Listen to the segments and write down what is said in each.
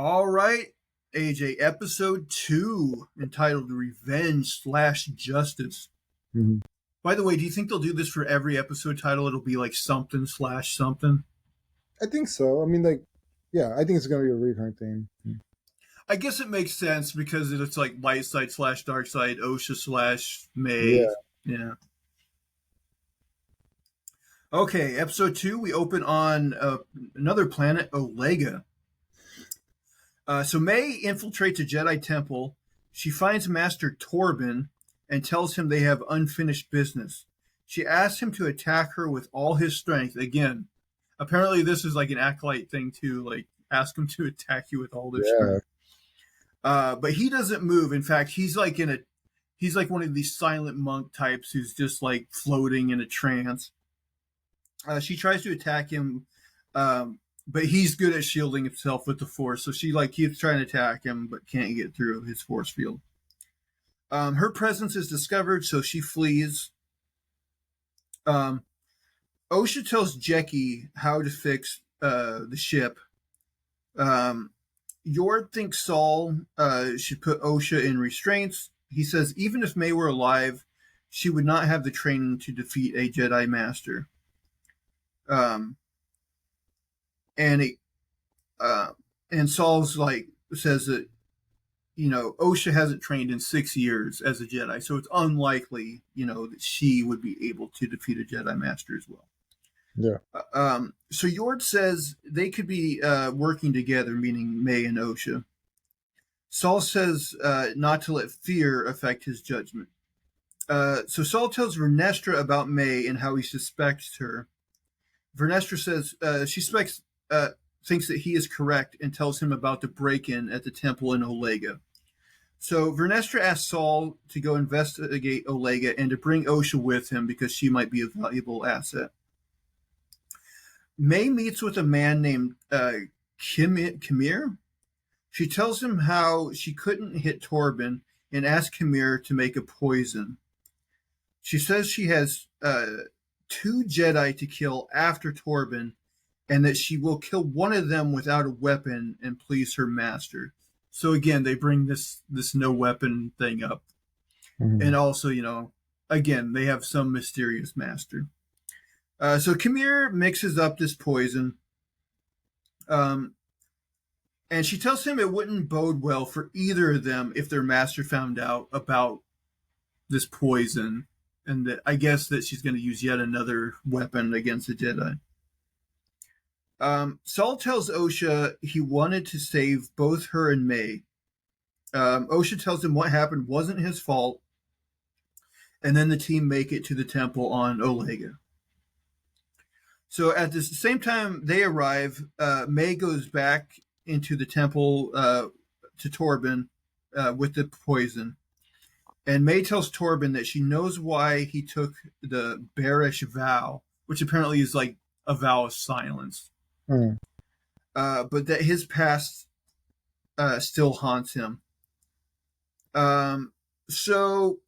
All right, AJ, episode 2, entitled Revenge/Justice. Mm-hmm. By the way, do you think they'll do this for every episode title? It'll be like something/something? I think so. I mean, I think it's going to be a recurring theme. I guess it makes sense because it's like light side/dark side, OSHA/May. Yeah. Yeah. Okay, episode 2, we open on another planet, Olega. So May infiltrates a Jedi temple. She finds Master Torben and tells him they have unfinished business. She asks him to attack her with all his strength. Again, apparently this is like an Acolyte thing too, like ask him to attack you with all their strength. But he doesn't move. In fact, he's like one of these silent monk types who's just like floating in a trance. She tries to attack him, but he's good at shielding himself with the Force. So she keeps trying to attack him, but can't get through his Force field. Her presence is discovered, so she flees. OSHA tells Jecki how to fix the ship. Yord thinks Saul should put OSHA in restraints. He says even if May were alive, she would not have the training to defeat a Jedi Master. And Saul's says that OSHA hasn't trained in 6 years as a Jedi, so it's unlikely that she would be able to defeat a Jedi Master as well. Yeah. So Yord says they could be working together, meaning May and OSHA. Saul says not to let fear affect his judgment. So Saul tells Vernestra about May and how he suspects her. Vernestra says she thinks that he is correct and tells him about the break-in at the temple in Olega. So Vernestra asks Saul to go investigate Olega and to bring OSHA with him because she might be a valuable asset. May meets with a man named Kimir. She tells him how she couldn't hit Torben and asks Kimir to make a poison. She says she has 2 Jedi to kill after Torben, and that she will kill one of them without a weapon and please her master. So again, they bring this no weapon thing up. Mm-hmm. And also, again, they have some mysterious master. So Kimir mixes up this poison. And she tells him it wouldn't bode well for either of them if their master found out about this poison. And that I guess that she's going to use yet another weapon against the Jedi. Saul tells OSHA he wanted to save both her and May. OSHA tells him what happened wasn't his fault. And then the team make it to the temple on Olega. So at the same time they arrive, May goes back into the temple to Torben with the poison. And May tells Torben that she knows why he took the bearish vow, which apparently is like a vow of silence. Mm. But that his past still haunts him. So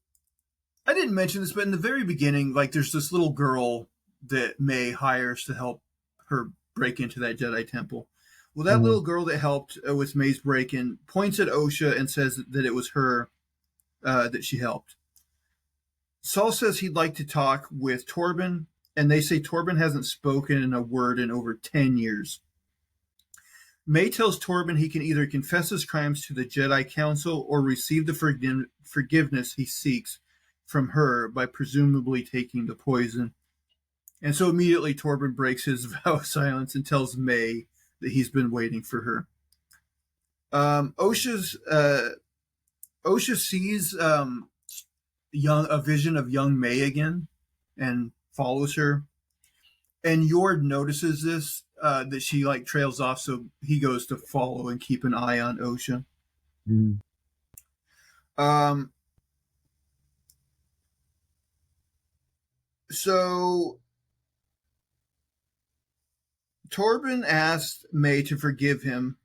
I didn't mention this, but in the very beginning, there's this little girl that May hires to help her break into that Jedi temple. Well, that little girl that helped with May's break-in points at OSHA and says that it was her that she helped. Saul says he'd like to talk with Torben, and they say Torben hasn't spoken a word in over 10 years. May tells Torben he can either confess his crimes to the Jedi Council or receive the forgiveness he seeks from her by presumably taking the poison. And so immediately Torben breaks his vow of silence and tells May that he's been waiting for her. OSHA sees a vision of young May again and follows her. And Yord notices this, that she trails off, so he goes to follow and keep an eye on OSHA. Mm. So Torben asked May to forgive him,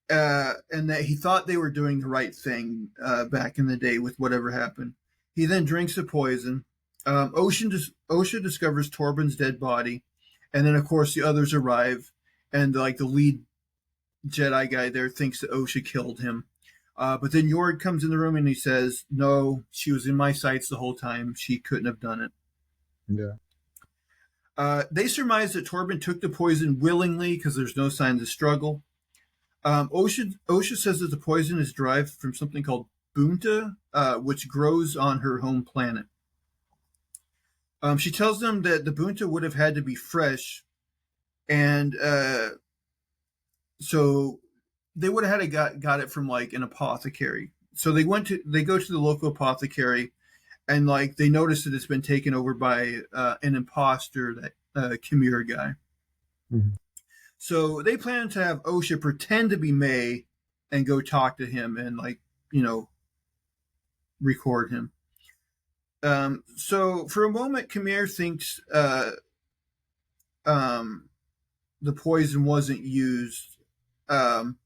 and that he thought they were doing the right thing back in the day with whatever happened. He then drinks the poison. OSHA discovers Torben's dead body, and then of course the others arrive, and the lead Jedi guy there thinks that Osha killed him. But then Yord comes in the room and he says, "No, she was in my sights the whole time. She couldn't have done it." Yeah. They surmise that Torben took the poison willingly because there's no signs of struggle. Osha says that the poison is derived from something called bunta, which grows on her home planet. She tells them that the bunta would have had to be fresh, and so they would have had to got it from like an apothecary. So they go to the local apothecary, and like they notice that it's been taken over by an imposter, that Khmer guy. Mm-hmm. So they plan to have Osha pretend to be May and go talk to him and like record him. So for a moment, Khmer thinks the poison wasn't used, and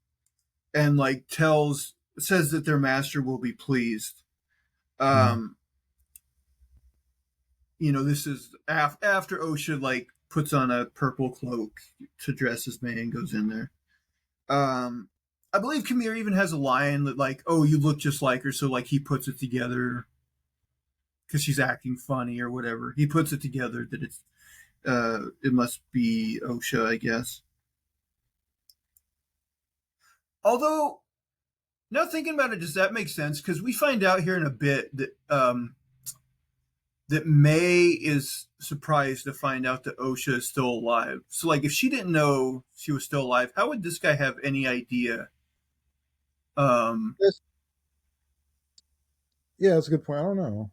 like says that their master will be pleased. This is after Osha like puts on a purple cloak to dress as May and goes in there. I believe Khmer even has a line that like, "Oh, you look just like her," so like he puts it together because she's acting funny or whatever. He puts it together that it must be Osha, I guess. Although, now thinking about it, does that make sense? Because we find out here in a bit that that May is surprised to find out that Osha is still alive. So, like, if she didn't know she was still alive, how would this guy have any idea? Yeah, that's a good point. I don't know.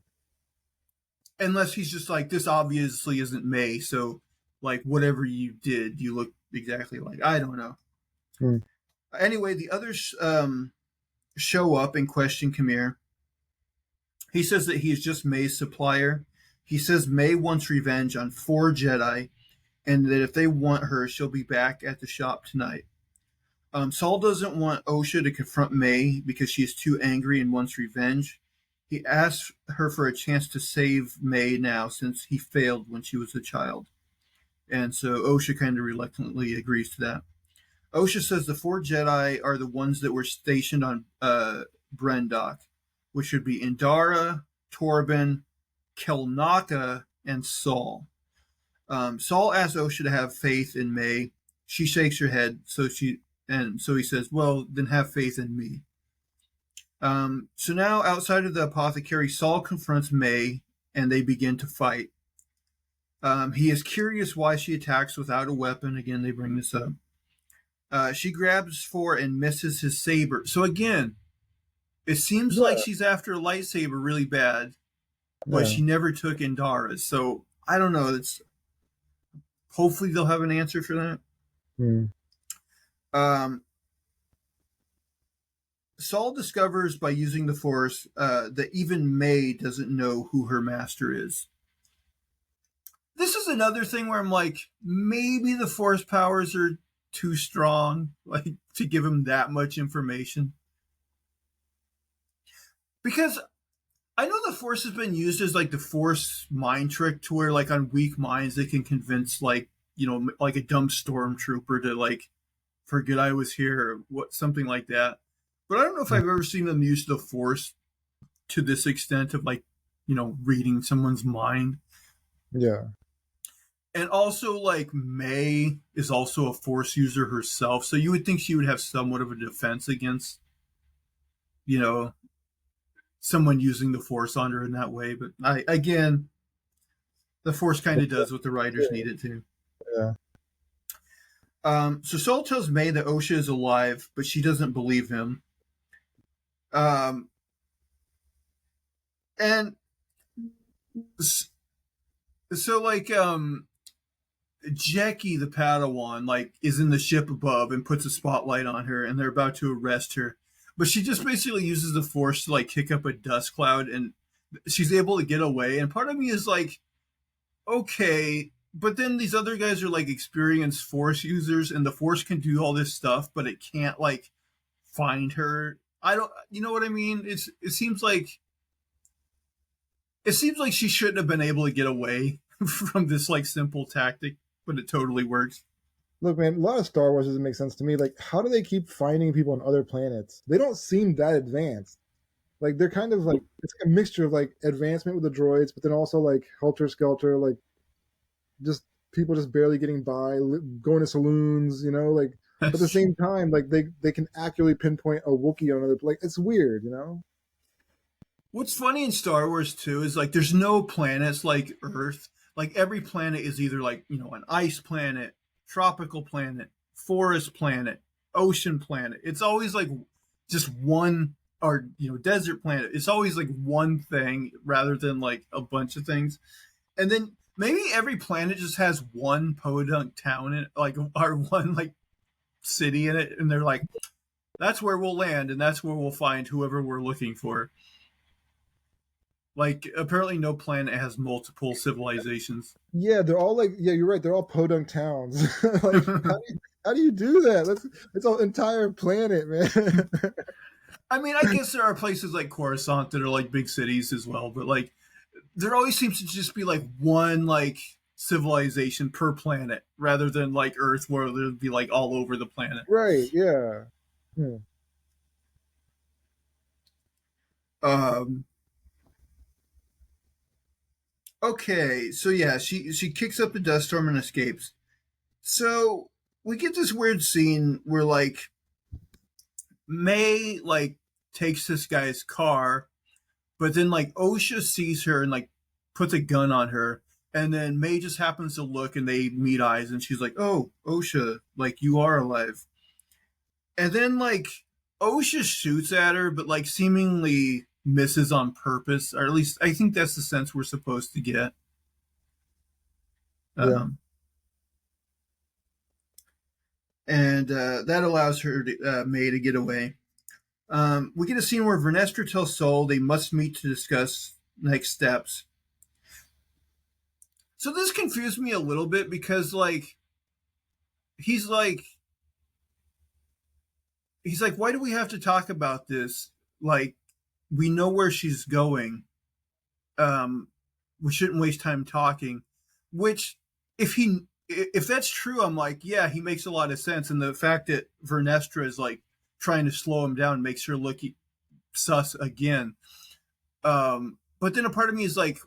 Unless he's just like, this obviously isn't May, so, like, whatever you did, you look exactly like. I don't know. Anyway, the others show up and question Khmer. He says that he is just May's supplier. He says May wants revenge on 4 Jedi, and that if they want her, she'll be back at the shop tonight. Saul doesn't want Osha to confront May because she is too angry and wants revenge. He asks her for a chance to save May now since he failed when she was a child. And so Osha kind of reluctantly agrees to that. Osha says the 4 Jedi are the ones that were stationed on Brendok, which would be Indara, Torben, Kelnaka, and Saul. Saul asks Osha to have faith in May. She shakes her head, so he says, "Well, then have faith in me." So now, outside of the apothecary, Saul confronts May, and they begin to fight. He is curious why she attacks without a weapon. Again, they bring this up. She grabs for and misses his saber. So again, it seems like she's after a lightsaber really bad, but she never took Indara's. So I don't know. Hopefully they'll have an answer for that. Saul discovers by using the Force that even May doesn't know who her master is. This is another thing where I'm like, maybe the Force powers are too strong, like, to give him that much information. Because I know the Force has been used as like the Force mind trick to where like on weak minds they can convince like, like a dumb stormtrooper to like forget I was here or something like that. But I don't know if I've ever seen them use the Force to this extent of like, reading someone's mind. Yeah. And also, like, May is also a Force user herself, so you would think she would have somewhat of a defense against, someone using the Force on her in that way. But again, the Force kind of does what the writers need it to. Yeah. So Saul tells May that Osha is alive, but she doesn't believe him. And so, like, Jackie, the Padawan, like, is in the ship above and puts a spotlight on her, and they're about to arrest her. But she just basically uses the Force to, like, kick up a dust cloud, and she's able to get away. And part of me is like, okay, but then these other guys are, like, experienced Force users, and the Force can do all this stuff, but it can't, like, find her. I don't, you know what I mean? It seems like she shouldn't have been able to get away from this, like, simple tactic, but it totally works. Look, man, a lot of Star Wars doesn't make sense to me. Like, how do they keep finding people on other planets? They don't seem that advanced. Like, they're kind of like it's like a mixture of like advancement with the droids, but then also like helter skelter, like just people just barely getting by, going to saloons, like. But at the same time, like they can accurately pinpoint a Wookiee on another. Like, it's weird. What's funny in Star Wars too is like there's no planets like Earth. Like every planet is either like an ice planet, tropical planet, forest planet, ocean planet. It's always like just one, or desert planet. It's always like one thing rather than like a bunch of things. And then maybe every planet just has one podunk town in it, like, or one like city in it, and they're like, that's where we'll land and that's where we'll find whoever we're looking for. Like, apparently no planet has multiple civilizations. Yeah, they're all like, yeah, you're right. They're all podunk towns. Like, how do you do that? It's an entire planet, man. I mean, I guess there are places like Coruscant that are like big cities as well, but like there always seems to just be like one like civilization per planet rather than like Earth where there'd be like all over the planet. Right, yeah. Hmm. Um okay, so yeah, she kicks up the dust storm and escapes. So we get this weird scene where like May like takes this guy's car, but then like OSHA sees her and like puts a gun on her, and then May just happens to look and they meet eyes, and she's like, "Oh, OSHA, like you are alive." And then like OSHA shoots at her, but like seemingly misses on purpose, or at least I think that's the sense we're supposed to get. Yeah. And that allows her May to get away. We get a scene where Vernestra tells Sol they must meet to discuss next steps. So this confused me a little bit because like he's like why do we have to talk about this? Like we know where she's going. We shouldn't waste time talking. Which if that's true, I'm like, yeah, he makes a lot of sense. And the fact that Vernestra is like trying to slow him down makes her look sus again. But then a part of me is like,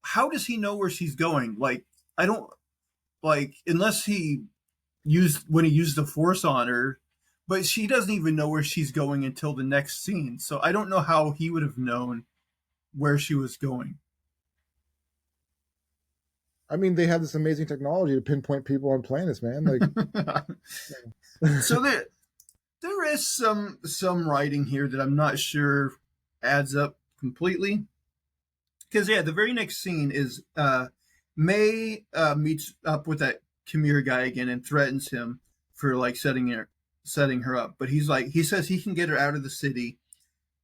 how does he know where she's going? Like, I don't like unless he used the force on her, but she doesn't even know where she's going until the next scene. So I don't know how he would have known where she was going. I mean, they have this amazing technology to pinpoint people on planets, man. Like, so there is some writing here that I'm not sure adds up completely. Because yeah, the very next scene is May meets up with that Khmer guy again and threatens him for like setting her up. But he says he can get her out of the city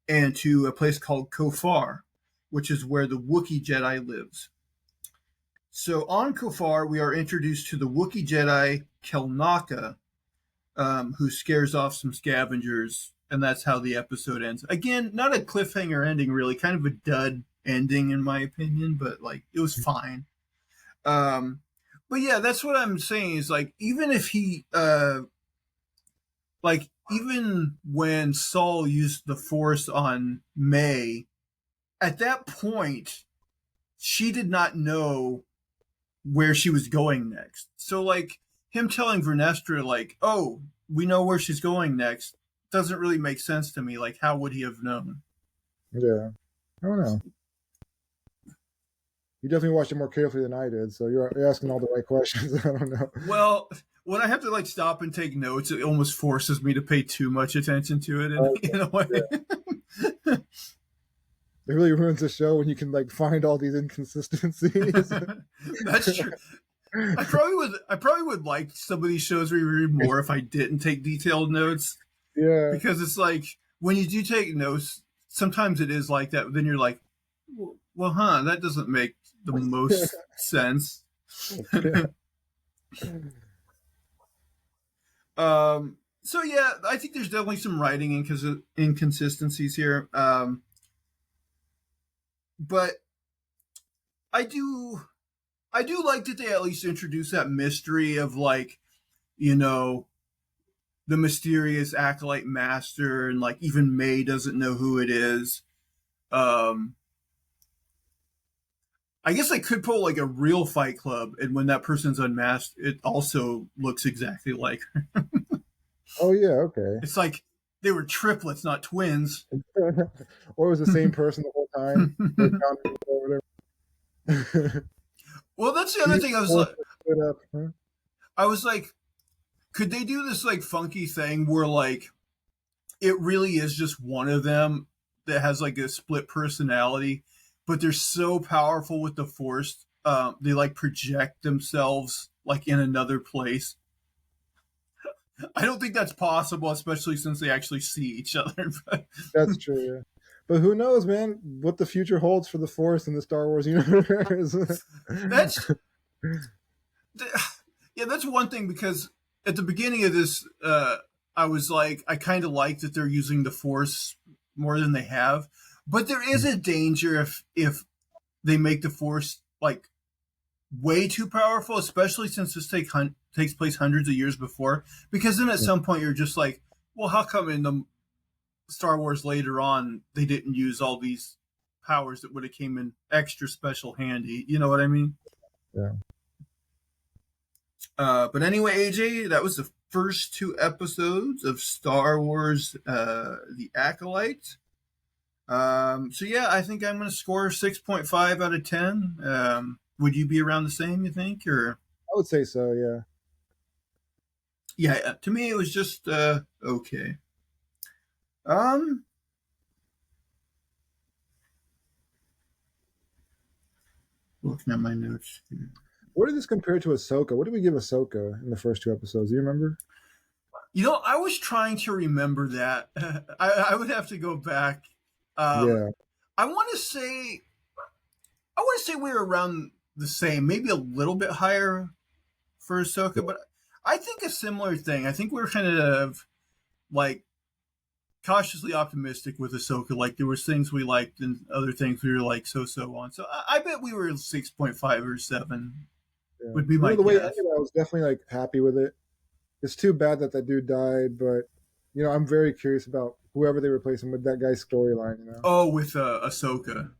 and to a place called Kofar, which is where the Wookiee Jedi lives. So on Kofar, we are introduced to the Wookiee Jedi Kelnaka, who scares off some scavengers, and that's how the episode ends. Again, not a cliffhanger ending, really, kind of a dud ending in my opinion, but like it was fine. But yeah, that's what I'm saying is like even if he like even when Saul used the Force on May, at that point she did not know where she was going next. So like him telling Vernestra like, "Oh, we know where she's going next," doesn't really make sense to me. Like, how would he have known? Yeah, I don't know. You definitely watched it more carefully than I did, so you're asking all the right questions. I don't know. Well, when I have to like stop and take notes, it almost forces me to pay too much attention to it in a way. Yeah. It really ruins the show when you can like find all these inconsistencies. That's true. I probably would like some of these shows we read more if I didn't take detailed notes. Yeah. Because it's like when you do take notes, sometimes it is like that. Then you're like, well, that doesn't make the most sense. So yeah, I think there's definitely some writing inconsistencies here. But I do like that they at least introduce that mystery of like you know, the mysterious Acolyte master, and like even May doesn't know who it is. Um, I guess I could pull like a real Fight Club, and when that person's unmasked, it also looks exactly like her. Oh yeah, okay. It's like they were triplets, not twins. Or it was the same person the whole time. They found it or whatever. Well, that's the other Two thing. I was like, forces split up, huh? I was like, could they do this like funky thing where like it really is just one of them that has like a split personality, but they're so powerful with the Force, they like project themselves like in another place. I don't think that's possible, especially since they actually see each other. That's true, yeah. But who knows, man, what the future holds for the Force in the Star Wars universe. That's yeah, that's one thing, because at the beginning of this, I was like, I kind of like that they're using the Force more than they have, but there is a danger if they make the Force like way too powerful, especially since this takes place hundreds of years before. Because then at some point you're just like, well, how come in the Star Wars later on they didn't use all these powers that would have came in extra special handy? You know what I mean? Yeah. But anyway, AJ, that was the first 2 episodes of Star Wars: The Acolyte. So yeah, I think I'm going to score 6.5 out of 10. Would you be around the same, you think, or? I would say so, yeah. Yeah, to me it was just okay. Um, Looking at my notes here. What did this compare to Ahsoka? What did we give Ahsoka in the first 2 episodes? Do you remember? You know, I was trying to remember that. I would have to go back. Yeah. I want to say we were around the same, maybe a little bit higher for Ahsoka, but I think a similar thing. I think we were kind of like cautiously optimistic with Ahsoka. Like there was things we liked and other things we were like so on. So I bet we were 6.5 or 7. Yeah. Would be my the way it guess. ended, I was definitely like happy with it. It's too bad that dude died, but I'm very curious about whoever they replace him with, that guy's storyline. Oh, with Ahsoka.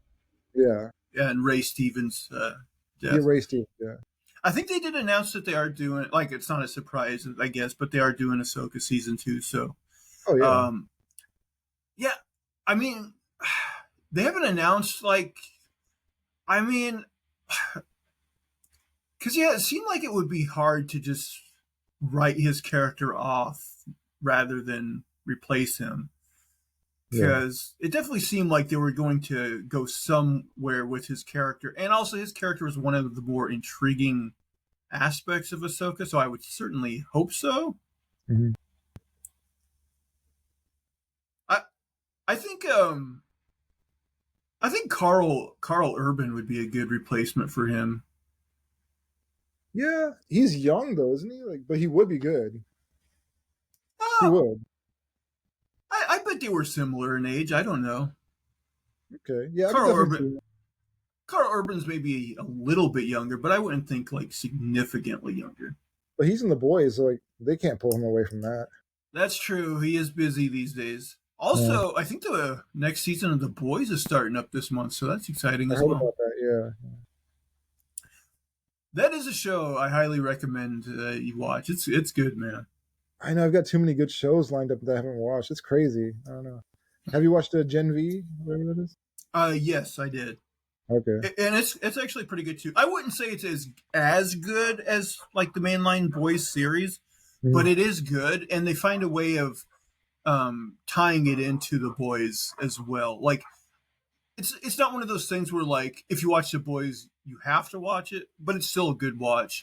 Yeah. And Ray Stevens' death. Yeah, Ray Stevens. Yeah. I think they did announce that they are doing, like, it's not a surprise, I guess, but they are doing Ahsoka season 2. So, oh yeah, yeah. I mean, they haven't announced like, I mean, because yeah, it seemed like it would be hard to just write his character off rather than replace him. Because it definitely seemed like they were going to go somewhere with his character. And also his character was one of the more intriguing aspects of Ahsoka, so I would certainly hope so. Mm-hmm. I think Carl Urban would be a good replacement for him. Yeah, he's young though, isn't he? Like, but he would be good. He Oh, would. I bet they were similar in age. I don't know. Okay. Yeah, Carl Urban's maybe a little bit younger, but I wouldn't think like significantly younger. But he's in The Boys, so like they can't pull him away from that. That's true. He is busy these days. Also, I think the next season of The Boys is starting up this month, so that's exciting as well. About that, yeah. That is a show I highly recommend you watch. It's good, man. I know I've got too many good shows lined up that I haven't watched. It's crazy. I don't know. Have you watched Gen V, whatever that is? Yes, I did. Okay. And it's actually pretty good too. I wouldn't say it's as good as like the mainline Boys series, but it is good, and they find a way of tying it into The Boys as well. Like it's not one of those things where like if you watch The Boys you have to watch it, but it's still a good watch.